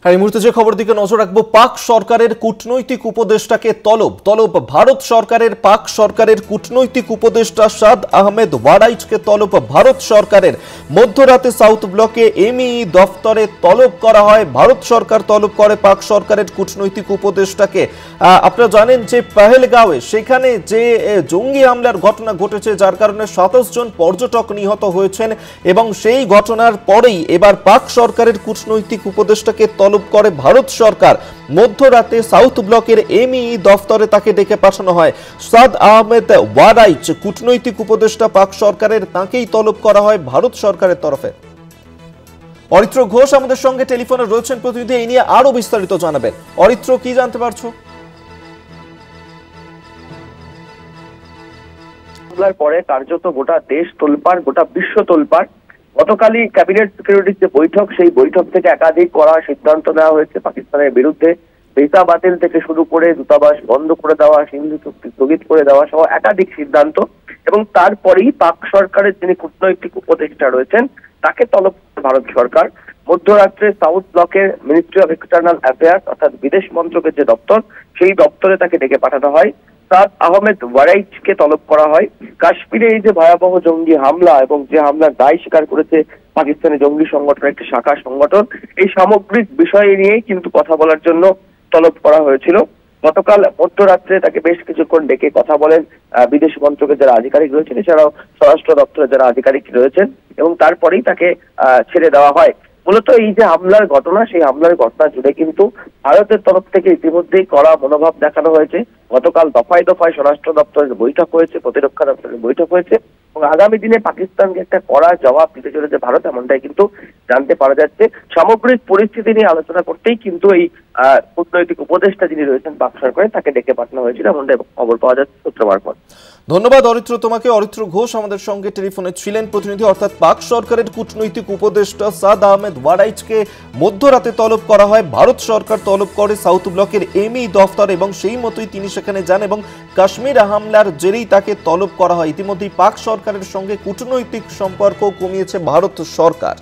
আর এই মুহূর্তে যে খবর দিকে নজর রাখবো, পাক সরকারের কূটনৈতিক উপদেষ্টাকে তলব ভারত সরকারের। পাক সরকারের কূটনৈতিক উপদেষ্টা সাদ আহমেদ ওয়ারাইচকে তলব ভারত সরকারের। মধ্যরাতে সাউথ ব্লকে এমই দফতরে তলব করা হয়। ভারত সরকার তলব করে পাক সরকারের কূটনৈতিক উপদেষ্টাকে। আপনারা জানেন যে পহেলগাঁওয়ে সেখানে যে জঙ্গি হামলার ঘটনা ঘটেছে, যার কারণে 27 জন পর্যটক নিহত হয়েছেন, এবং সেই ঘটনার পরেই এবার পাক সরকারের কূটনৈতিক উপদেষ্টাকে তলব করে ভারত সরকার। মধ্যরাতে সাউথ ব্লকের এমই দফতরে তাকে ডেকে পাঠানো হয়। সাদ আহমেদ ওয়ারাইচ কূটনৈতিক উপদেষ্টা পাক সরকারের, তাকেই তলব করা হয় ভারত সরকারের তরফে। অরিত্র ঘোষ আমাদের সঙ্গে টেলিফোনে রয়েছেন প্রতিনিধি, এই নিয়ে আরো বিস্তারিত জানাবেন। অরিত্র, কি জানতে পারছো? পরে কার্যত গোটা দেশ তোলপাড়, গোটা বিশ্ব তোলপাড়। গতকালই ক্যাবিনেট সিকিউরিটির যে বৈঠক, সেই বৈঠক থেকে একাধিক করা সিদ্ধান্ত নেওয়া হয়েছে পাকিস্তানের বিরুদ্ধে। ভিসা বাতিল থেকে শুরু করে দূতাবাস বন্ধ করে দেওয়া, সিন্ধু চুক্তি স্থগিত করে দেওয়া সহ একাধিক সিদ্ধান্ত। এবং তারপরেই পাক সরকারের যিনি কূটনৈতিক উপদেষ্টা রয়েছেন তাকে তলব ভারত সরকার। মধ্যরাত্রে সাউথ ব্লকের মিনিস্ট্রি অফ এক্সটার্নাল অ্যাফেয়ার্স অর্থাৎ বিদেশ মন্ত্রকের যে দপ্তর, সেই দপ্তরে তাকে ডেকে পাঠানো হয়। সাদ আহমেদ ওয়ারাইচকে তলব করা হয়। কাশ্মীরে এই যে ভয়াবহ জঙ্গি হামলা এবং যে হামলার দায় স্বীকার করেছে পাকিস্তানি জঙ্গি সংগঠনের একটি শাখা সংগঠন, এই সামগ্রিক বিষয় নিয়েই কিন্তু কথা বলার জন্য তলব করা হয়েছিল। গতকাল মধ্যরাত্রে তাকে বেশ কিছুক্ষণ ডেকে কথা বলেন বিদেশ মন্ত্রকের যারা আধিকারিক রয়েছেন, এছাড়াও স্বরাষ্ট্র দপ্তরের যারা আধিকারিক রয়েছেন, এবং তারপরেই তাকে ছেড়ে দেওয়া হয়। মূলত এই যে হামলার ঘটনা, সেই হামলার ঘটনা জুড়ে কিন্তু ভারতের তরফ থেকে ইতিমধ্যেই কড়া মনোভাব দেখানো হয়েছে। গতকাল দফায় দফায় স্বরাষ্ট্র দপ্তরের বৈঠক হয়েছে, প্রতিরক্ষা দপ্তরের বৈঠক হয়েছে, এবং আগামী দিনে পাকিস্তানকে একটা কড়া জবাব দিতে চলেছে ভারত, এমনটাই কিন্তু জানতে পারা যাচ্ছে। সামগ্রিক পরিস্থিতি নিয়ে আলোচনা করতেই কিন্তু এই কূটনৈতিক উপদেষ্টা যিনি রয়েছেন পাক সরকারের, তাকে ডেকে পাঠানো হয়েছিল, এমনটাই খবর পাওয়া যাচ্ছে সূত্র মারফত। ধন্যবাদ অরিত্র তোমাকে। অরিত্র ঘোষ আমাদের সঙ্গে টেলিফোনে ছিলেন প্রতিনিধি। অর্থাৎ পাক সরকারের কূটনৈতিক উপদেষ্টা সাদ আহমেদ ওয়ারাইচকে মধ্যরাতে তলব করা হয়। ভারত সরকার তলব করে সাউথ ব্লকের এমই দফতর, এবং সেই মতোই তিনি সেখানে যান, এবং কাশ্মীর হামলার জেরেই তাকে তলব করা হয়। ইতিমধ্যেই পাক সরকারের সঙ্গে কূটনৈতিক সম্পর্ক কমিয়েছে ভারত সরকার।